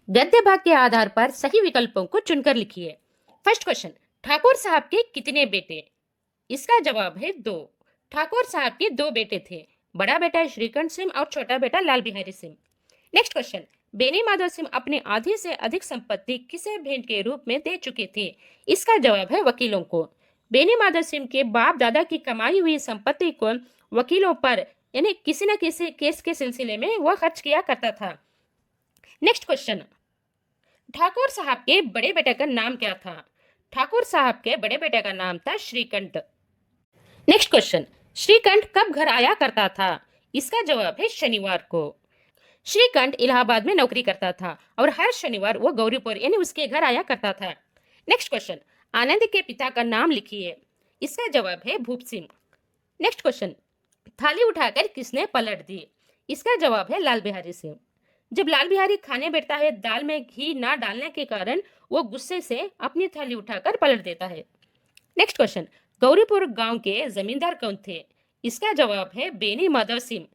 गद्य भाग के आधार पर सही विकल्पों को चुनकर लिखिए। फर्स्ट क्वेश्चन, ठाकुर साहब के कितने बेटे? इसका जवाब है 2। ठाकुर साहब के 2 बेटे थे, बड़ा बेटा श्रीकंठ सिंह और छोटा बेटा लाल बिहारी सिंह। नेक्स्ट क्वेश्चन, बेनी माधव सिंह अपने आधी से अधिक संपत्ति किसे भेंट के रूप में दे चुके थे? इसका जवाब है वकीलों को। बेनी माधव सिंह के बाप दादा की कमाई हुई संपत्ति को वकीलों पर यानी किसी न किसी केस के सिलसिले में वह खर्च किया करता था। नेक्स्ट क्वेश्चन, ठाकुर साहब के बड़े बेटे का नाम क्या था? ठाकुर साहब के बड़े बेटे का नाम था श्रीकंठ। नेक्स्ट क्वेश्चन, श्रीकंठ कब घर आया करता था? इसका जवाब है शनिवार को। श्रीकंठ इलाहाबाद में नौकरी करता था और हर शनिवार वो गौरीपुर यानी उसके घर आया करता था। नेक्स्ट क्वेश्चन, आनंद के पिता का नाम लिखिए। इसका जवाब है भूप सिंह। नेक्स्ट क्वेश्चन, थाली उठाकर किसने पलट दी? इसका जवाब है लाल बिहारी सिंह। जब लाल बिहारी खाने बैठता है, दाल में घी ना डालने के कारण वो गुस्से से अपनी थाली उठाकर पलट देता है। नेक्स्ट क्वेश्चन, गौरीपुर गांव के जमींदार कौन थे? इसका जवाब है बेनी माधव सिंह।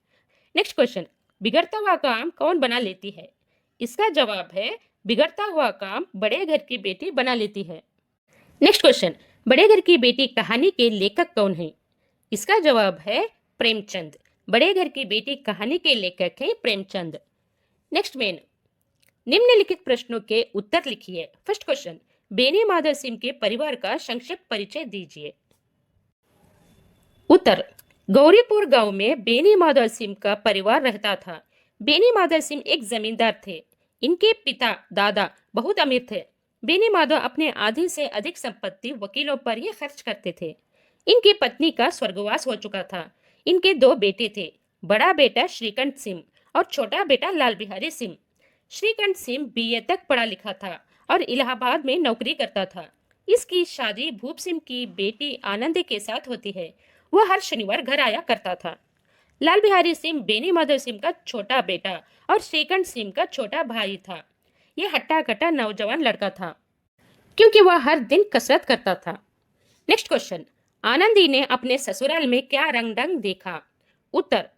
नेक्स्ट क्वेश्चन, बिगड़ता हुआ काम कौन बना लेती है? इसका जवाब है बिगड़ता हुआ काम बड़े घर की बेटी बना लेती है। नेक्स्ट क्वेश्चन, बड़े घर की बेटी कहानी के लेखक कौन है? इसका जवाब है प्रेमचंद। बड़े घर की बेटी कहानी के लेखक है प्रेमचंद। नेक्स्ट मेन, निम्नलिखित प्रश्नों के उत्तर लिखिए। फर्स्ट क्वेश्चन, बेनी माधव सिंह के परिवार का संक्षिप्त परिचय दीजिए। उत्तर, गौरीपुर गांव में बेनी माधव सिंह का परिवार रहता था। बेनी माधव सिंह एक जमींदार थे। इनके पिता दादा बहुत अमीर थे। बेनी माधव अपने आधी से अधिक संपत्ति वकीलों पर ही खर्च करते थे। इनकी पत्नी का स्वर्गवास हो चुका था। इनके 2 बेटे थे, बड़ा बेटा श्रीकंठ सिंह और छोटा बेटा लाल बिहारी सिंह। श्रीकंठ सिंह बीए तक पढ़ा लिखा था और इलाहाबाद में नौकरी करता था। इसकी शादी भूप सिंह की बेटी आनंदी के साथ होती है। वह हर शनिवार घर आया करता था। लाल बिहारी सिंह बेनी माधव सिंह का छोटा बेटा और श्रीकंठ सिंह का छोटा भाई था। यह हट्टा कट्टा नौजवान लड़का था क्योंकि वह हर दिन कसरत करता था। नेक्स्ट क्वेश्चन, आनंदी ने अपने ससुराल में क्या रंग ढंग देखा? उत्तर,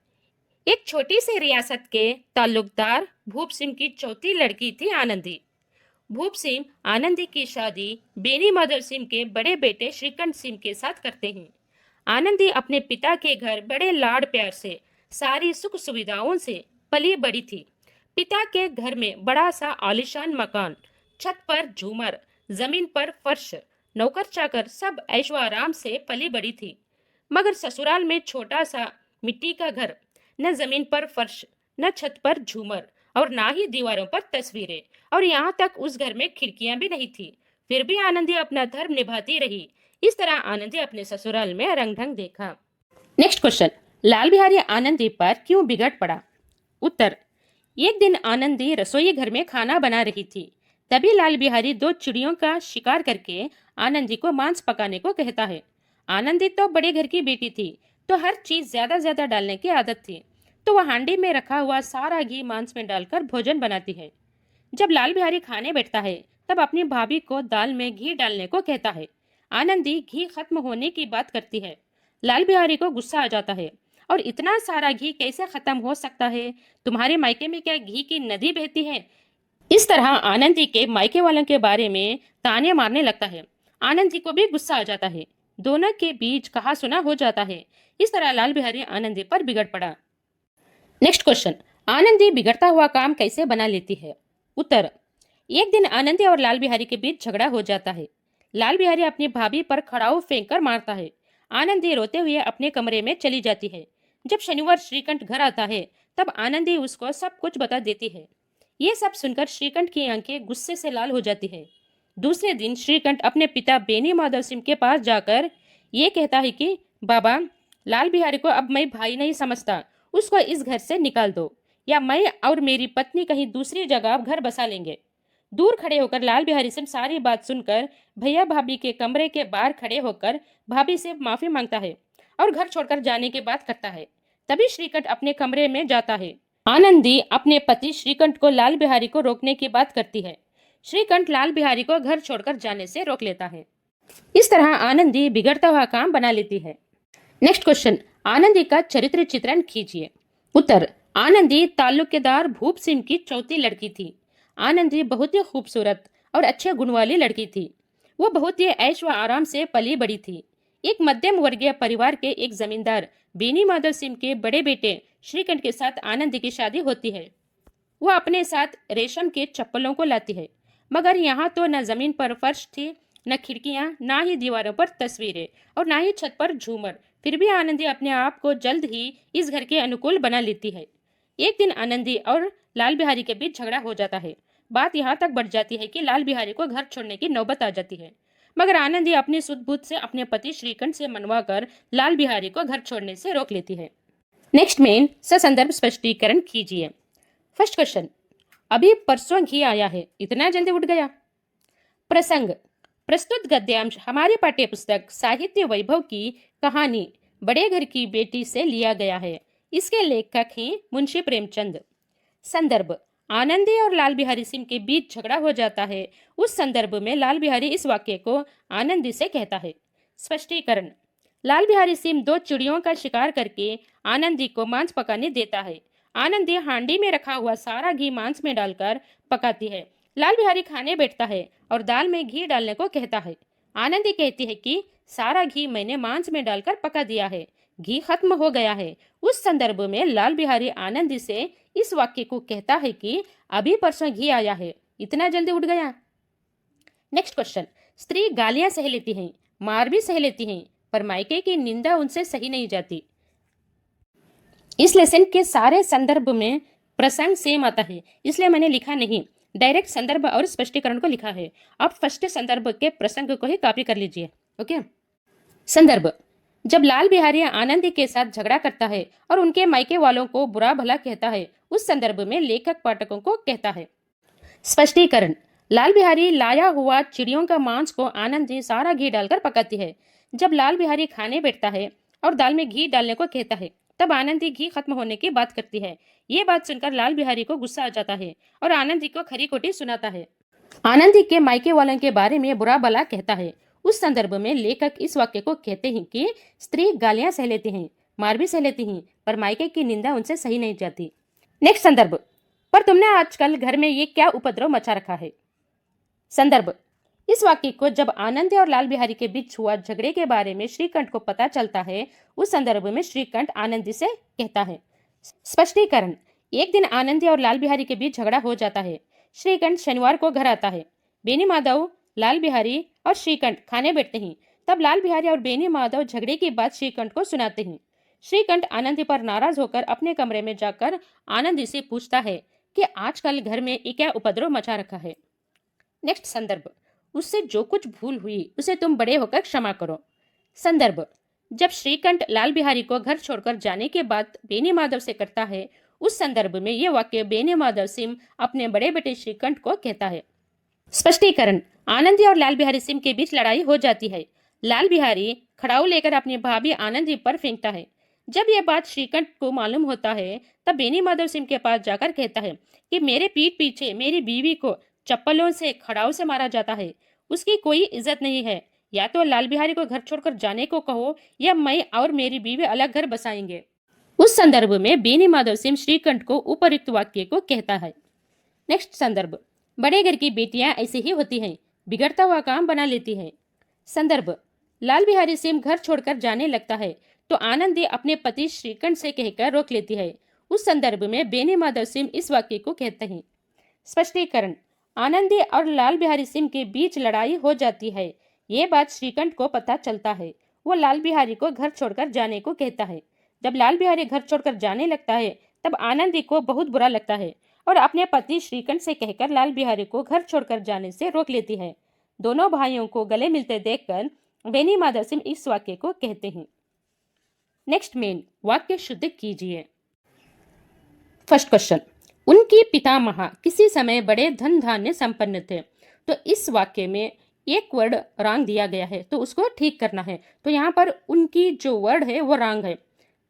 एक छोटी सी रियासत के ताल्लुकदार भूप सिंह की चौथी लड़की थी आनंदी। भूप सिंह आनंदी की शादी बेनी माधव सिंह के बड़े बेटे श्रीकंठ सिंह के साथ करते हैं। आनंदी अपने पिता के घर बड़े लाड प्यार से सारी सुख सुविधाओं से पली बड़ी थी। पिता के घर में बड़ा सा आलीशान मकान, छत पर झूमर, जमीन पर फर्श, नौकर चाकर सब ऐशो आराम से पली बड़ी थी। मगर ससुराल में छोटा सा मिट्टी का घर, न जमीन पर फर्श, न छत पर झूमर और ना ही दीवारों पर तस्वीरें, और यहाँ तक उस घर में खिड़कियां भी नहीं थी। फिर भी आनंदी अपना धर्म निभाती रही। इस तरह आनंदी अपने ससुराल में रंग ढंग देखा। नेक्स्ट क्वेश्चन, लाल बिहारी आनंदी पर क्यों बिगड़ पड़ा? उत्तर, एक दिन आनंदी रसोई घर में खाना बना रही थी। तभी लाल बिहारी 2 चिड़ियों का शिकार करके आनंदी को मांस पकाने को कहता है। आनंदी तो बड़े घर की बेटी थी, तो हर चीज ज्यादा ज्यादा डालने की आदत थी। तो वह हांडी में रखा हुआ सारा घी मांस में डालकर भोजन बनाती है। जब लाल बिहारी खाने बैठता है, तब अपनी भाभी को दाल में घी डालने को कहता है। आनंदी घी खत्म होने की बात करती है। लाल बिहारी को गुस्सा आ जाता है, और इतना सारा घी कैसे खत्म हो सकता है? तुम्हारे मायके में क्या घी की नदी बहती है? इस तरह आनंदी के मायके वालों के बारे में ताने मारने लगता है। आनंदी को भी गुस्सा आ जाता है। दोनों के बीच कहा सुना हो जाता है। इस तरह लाल बिहारी आनंदी पर बिगड़ पड़ा। नेक्स्ट क्वेश्चन, आनंदी बिगड़ता हुआ काम कैसे बना लेती है? उत्तर, एक दिन आनंदी और लाल बिहारी के बीच झगड़ा हो जाता है। लाल बिहारी अपनी भाभी पर खड़ाऊ फेंक कर मारता है। आनंदी रोते हुए अपने कमरे में चली जाती है। जब शनिवार श्रीकंठ घर आता है, तब आनंदी उसको सब कुछ बता देती है। ये सब सुनकर श्रीकंठ की आंखें गुस्से से लाल हो जाती है। दूसरे दिन श्रीकंठ अपने पिता बेनी माधव सिंह के पास जाकर ये कहता है कि बाबा, लाल बिहारी को अब मैं भाई नहीं समझता, उसको इस घर से निकाल दो, या मैं और मेरी पत्नी कहीं दूसरी जगह घर बसा लेंगे। दूर खड़े होकर लाल बिहारी सिंह सारी बात सुनकर भैया भाभी के कमरे के बाहर खड़े होकर भाभी से माफी मांगता है और घर छोड़कर जाने की बात करता है। तभी श्रीकंठ अपने कमरे में जाता है। आनंदी अपने पति श्रीकंठ को लाल बिहारी को रोकने की बात करती है। श्रीकंठ लाल बिहारी को घर छोड़कर जाने से रोक लेता है। इस तरह आनंदी बिगड़ता हुआ काम बना लेती है। नेक्स्ट क्वेश्चन, आनंदी का चरित्र चित्रण कीजिए। उत्तर, आनंदी ताल्लुकेदार भूप सिंह की चौथी लड़की थी। आनंदी बहुत ही खूबसूरत और अच्छे गुण वाली लड़की थी। वो बहुत ही ऐश व आराम से पली बड़ी थी। एक मध्यम वर्गीय परिवार के एक जमींदार बेनी माधव सिंह के बड़े बेटे श्रीकंठ के साथ आनंदी की शादी होती है। वो अपने साथ रेशम के चप्पलों को लाती है, मगर यहाँ तो न जमीन पर फर्श थी, न खिड़कियां, ना ही दीवारों पर तस्वीरें और ना ही छत पर झूमर। फिर भी आनंदी अपने आप को जल्द ही इस घर के अनुकूल बना लेती है। एक दिन आनंदी और लाल बिहारी के बीच झगड़ा हो जाता है। बात यहाँ तक बढ़ जाती है कि लाल बिहारी को घर छोड़ने की नौबत आ जाती है, मगर आनंदी अपनी सुध-बुध से अपने पति श्रीकंठ से मनवाकर लाल बिहारी को घर छोड़ने से रोक लेती है। नेक्स्ट मेन संदर्भ स्पष्टीकरण कीजिए। फर्स्ट क्वेश्चन, अभी परसों घी आया है, इतना जल्दी उठ गया। प्रसंग, प्रस्तुत गद्यांश हमारी पाठ्यपुस्तक साहित्य वैभव की कहानी बड़े घर की बेटी से लिया गया है। इसके लेखक हैं मुंशी प्रेमचंद। संदर्भ, आनंदी और लाल बिहारी सिंह के बीच झगड़ा हो जाता है। उस संदर्भ में लाल बिहारी इस वाक्य को आनंदी से कहता है। स्पष्टीकरण, लाल बिहारी सिंह 2 चिड़ियों का शिकार करके आनंदी को मांस पकाने देता है। आनंदी हांडी में रखा हुआ सारा घी मांस में डालकर पकाती है। लाल बिहारी खाने बैठता है और दाल में घी डालने को कहता है। आनंदी कहती है कि सारा घी मैंने मांस में डालकर पका दिया है, घी खत्म हो गया है। उस संदर्भ में लाल बिहारी आनंदी से इस वाक्य को कहता है कि अभी परसों घी आया है, इतना जल्दी उठ गया। नेक्स्ट क्वेश्चन, स्त्री गालियां सह लेती हैं, मार भी सह लेती हैं, पर मायके की निंदा उनसे सही नहीं जाती। इस लेसन के सारे संदर्भ में प्रसंग सेम आता है, इसलिए मैंने लिखा नहीं, डायरेक्ट संदर्भ और स्पष्टीकरण को लिखा है। आप फर्स्ट संदर्भ के प्रसंग को ही कॉपी कर लीजिए। ओके। संदर्भ, जब लाल बिहारी आनंदी के साथ झगड़ा करता है और उनके मायके वालों को बुरा भला कहता है, उस संदर्भ में लेखक पाठकों को कहता है। स्पष्टीकरण, लाल बिहारी लाया हुआ चिड़ियों का मांस को आनंदी सारा घी डालकर पकाती है। जब लाल बिहारी खाने बैठता है और दाल में घी डालने को कहता है, तब आनंदी घी खत्म होने की बात करती है। ये बात सुनकर लाल बिहारी को गुस्सा आ जाता है और आनंदी को खरी खोटी सुनाता है। आनंदी के मायके वालों के बारे में बुरा भला कहता है। उस संदर्भ में लेखक इस वाक्य को कहते हैं कि स्त्री गालियां सह लेती हैं, मार भी सह लेती हैं, पर मायके की निंदा उनसे सही नहीं जाती। नेक्स्ट संदर्भ, पर तुमने आजकल घर में ये क्या उपद्रव मचा रखा है। संदर्भ, इस वाक्य को जब आनंदी और लाल बिहारी के बीच हुआ झगड़े के बारे में श्रीकंठ को पता चलता है, उस संदर्भ में श्रीकंठ आनंदी से कहता है। स्पष्टीकरण, एक दिन आनंदी और लाल बिहारी के बीच झगड़ा हो जाता है। श्रीकंठ शनिवार को घर आता है। बेनी माधव, लाल बिहारी और श्रीकंठ खाने बैठते हैं। तब लाल बिहारी और बेनी माधव झगड़े की बात श्रीकंठ को सुनाते हैं। श्रीकंठ आनंदी पर नाराज होकर अपने कमरे में जाकर आनंदी से पूछता है कि आजकल घर में क्या उपद्रव मचा रखा है। नेक्स्ट संदर्भ, उससे जो कुछ भूल हुई उसे तुम बड़े होकर क्षमा करो। संदर्भ, जब श्रीकंठ लाल बिहारी को घर छोड़कर जाने के बाद बेनी माधव से करता है, उस संदर्भ में यह वाक्य बेनी माधव सिंह अपने बड़े बेटे श्रीकंठ को कहता है। स्पष्टीकरण, आनंदी और लाल बिहारी सिंह के बीच लड़ाई हो जाती है। लाल बिहारी खड़ाऊ लेकर अपनी भाभी आनंदी पर फेंकता है। जब यह बात श्रीकंठ को मालूम होता है, तब बेनी माधव सिंह के पास जाकर कहता है कि मेरे पीठ पीछे मेरी बीवी को चप्पलों से खड़ाऊ से मारा जाता है, उसकी कोई इज्जत नहीं है। या तो लाल बिहारी को घर छोड़कर जाने को कहो या मैं और मेरी बीवी अलग घर बसाएंगे। उस संदर्भ में बेनी माधव सिंह श्रीकंठ को उपयुक्त वाक्य को कहता है। नेक्स्ट संदर्भ, बड़े घर की बेटियां ऐसी ही होती हैं, बिगड़ता हुआ काम बना लेती हैं। संदर्भ, लाल बिहारी सिंह घर छोड़कर जाने लगता है तो आनंदी अपने पति श्रीकंठ से कहकर रोक लेती है। उस संदर्भ में बेनी माधव सिंह इस वाक्य को कहते हैं। स्पष्टीकरण, आनंदी और लाल बिहारी सिंह के बीच लड़ाई हो जाती है। ये बात श्रीकंठ को पता चलता है। वो लाल बिहारी को घर छोड़कर जाने को कहता है। जब लाल बिहारी घर छोड़कर जाने लगता है, तब आनंदी को बहुत बुरा लगता है और अपने पति श्रीकंठ से कहकर लाल बिहारी को घर छोड़कर जाने से रोक लेती है। दोनों भाइयों को गले मिलते देखकर बेनी माधव सिंह इस वाक्य को कहते हैं। नेक्स्ट मेन, वाक्य शुद्ध कीजिए। फर्स्ट क्वेश्चन, उनकी पितामह किसी समय बड़े धन धान्य संपन्न थे। तो इस वाक्य में एक वर्ड रॉन्ग दिया गया है, तो उसको ठीक करना है। तो यहाँ पर उनकी जो वर्ड है वो रॉन्ग है,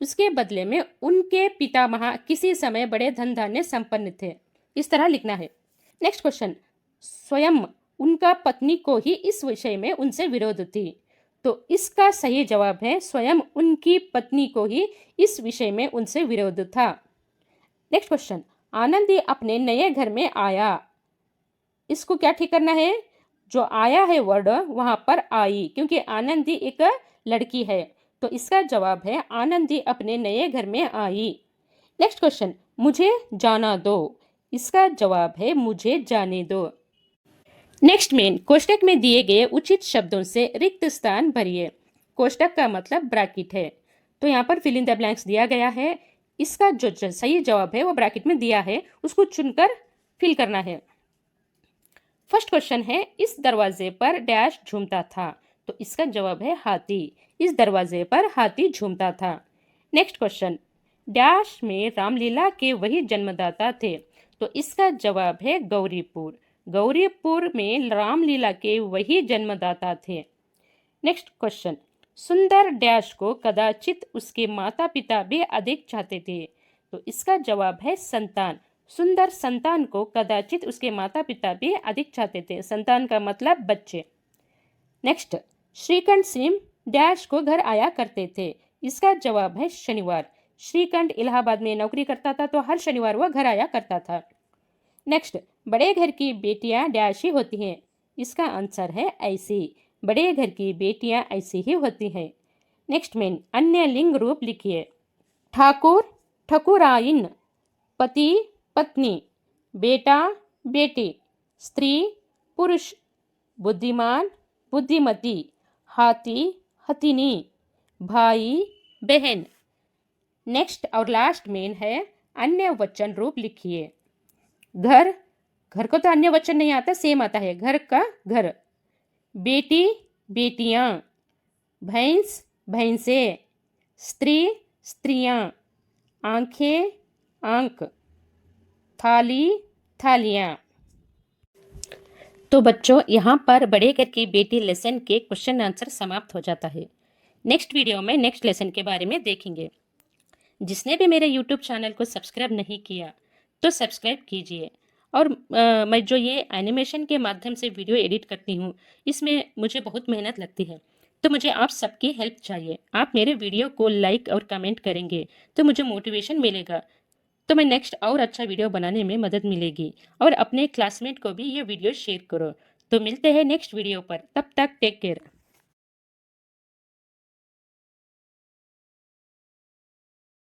उसके बदले में उनके पितामह किसी समय बड़े धन धान्य संपन्न थे, इस तरह लिखना है। नेक्स्ट क्वेश्चन, स्वयं उनका पत्नी को ही इस विषय में उनसे विरोध थी। तो इसका सही जवाब है स्वयं उनकी पत्नी को ही इस विषय में उनसे विरोध था। नेक्स्ट क्वेश्चन, आनंदी अपने नए घर में आया। इसको क्या ठीक करना है, जो आया है वर्ड वहां पर आई, क्योंकि आनंदी एक लड़की है, तो इसका जवाब है आनंदी अपने नए घर में आई। नेक्स्ट क्वेश्चन, मुझे जाना दो, इसका जवाब है मुझे जाने दो। नेक्स्ट मेन, कोष्टक में दिए गए उचित शब्दों से रिक्त स्थान भरिए। कोष्टक का मतलब ब्रैकेट है, तो यहाँ पर फिल इन द ब्लैंक्स दिया गया है, इसका जो सही जवाब है वो ब्रैकेट में दिया है, उसको चुनकर फिल करना है। फर्स्ट क्वेश्चन है, इस दरवाजे पर डैश झूमता था, तो इसका जवाब है हाथी। इस दरवाजे पर हाथी झूमता था। नेक्स्ट क्वेश्चन, डैश में रामलीला के वही जन्मदाता थे, तो इसका जवाब है गौरीपुर। गौरीपुर में रामलीला के वही जन्मदाता थे। नेक्स्ट क्वेश्चन, सुंदर डैश को कदाचित उसके माता पिता भी अधिक चाहते थे, तो इसका जवाब है संतान। सुंदर संतान को कदाचित उसके माता पिता भी अधिक चाहते थे, संतान का मतलब बच्चे। नेक्स्ट, श्रीकंठ सिंह डैश को घर आया करते थे, इसका जवाब है शनिवार। श्रीकंठ इलाहाबाद में नौकरी करता था, तो हर शनिवार वह घर आया करता था। नेक्स्ट, बड़े घर की बेटियां डैश ही होती हैं, इसका आंसर है ऐसी। बड़े घर की बेटियां ऐसी ही होती हैं। नेक्स्ट मेन, अन्य लिंग रूप लिखिए। ठाकुर, ठकुराइन, पति, पत्नी, बेटा, बेटी, स्त्री, पुरुष, बुद्धिमान, बुद्धिमती, हाथी, हथिनी, भाई, बहन। नेक्स्ट और लास्ट मेन है, अन्य वचन रूप लिखिए। घर, घर को तो अन्य वचन नहीं आता, सेम आता है, घर का घर। बेटी, बेटियां। भैंस, भैंसे। स्त्री, स्त्रियां। आंखें, आंख। थाली, थालियां। तो बच्चों, यहाँ पर बड़े घर की बेटी लेसन के क्वेश्चन आंसर समाप्त हो जाता है। नेक्स्ट वीडियो में नेक्स्ट लेसन के बारे में देखेंगे। जिसने भी मेरे यूट्यूब चैनल को सब्सक्राइब नहीं किया तो सब्सक्राइब कीजिए। और मैं जो ये एनिमेशन के माध्यम से वीडियो एडिट करती हूँ, इसमें मुझे बहुत मेहनत लगती है, तो मुझे आप सबकी हेल्प चाहिए। आप मेरे वीडियो को लाइक और कमेंट करेंगे तो मुझे मोटिवेशन मिलेगा, तो मैं नेक्स्ट और अच्छा वीडियो बनाने में मदद मिलेगी। और अपने क्लासमेट को भी ये वीडियो शेयर करो। तो मिलते हैं नेक्स्ट वीडियो पर, तब तक टेक केयर।